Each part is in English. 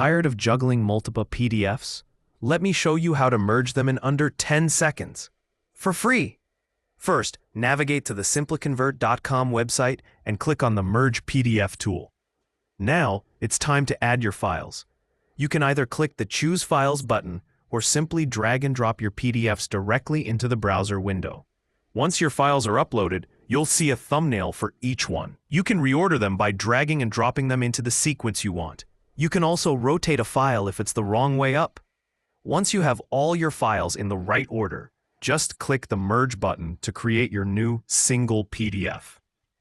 Tired of juggling multiple PDFs? Let me show you how to merge them in under 10 seconds. For free! First, navigate to the SimpliConvert.com website and click on the Merge PDF tool. Now, it's time to add your files. You can either click the Choose Files button or simply drag and drop your PDFs directly into the browser window. Once your files are uploaded, you'll see a thumbnail for each one. You can reorder them by dragging and dropping them into the sequence you want. You can also rotate a file if it's the wrong way up. Once you have all your files in the right order, just click the Merge button to create your new single PDF.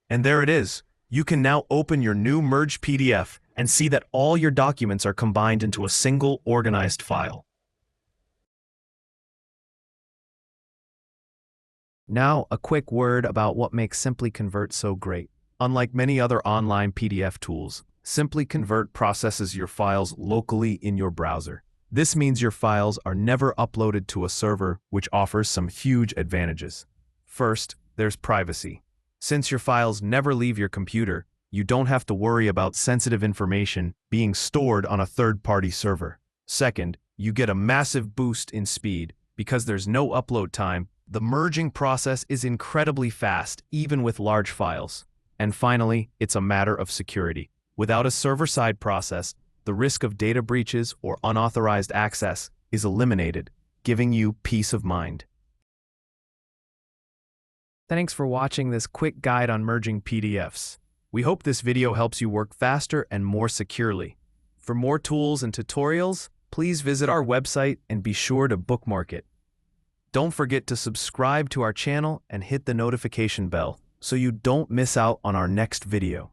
And there it is. You can now open your new merged PDF and see that all your documents are combined into a single organized file. Now, a quick word about what makes SimpliConvert so great. Unlike many other online PDF tools, SimpliConvert processes your files locally in your browser. This means your files are never uploaded to a server, which offers some huge advantages. First, there's privacy. Since your files never leave your computer, you don't have to worry about sensitive information being stored on a third-party server. Second, you get a massive boost in speed. Because there's no upload time, the merging process is incredibly fast, even with large files. And finally, it's a matter of security. Without a server-side process, the risk of data breaches or unauthorized access is eliminated, giving you peace of mind. Thanks for watching this quick guide on merging PDFs. We hope this video helps you work faster and more securely. For more tools and tutorials, please visit our website and be sure to bookmark it. Don't forget to subscribe to our channel and hit the notification bell so you don't miss out on our next video.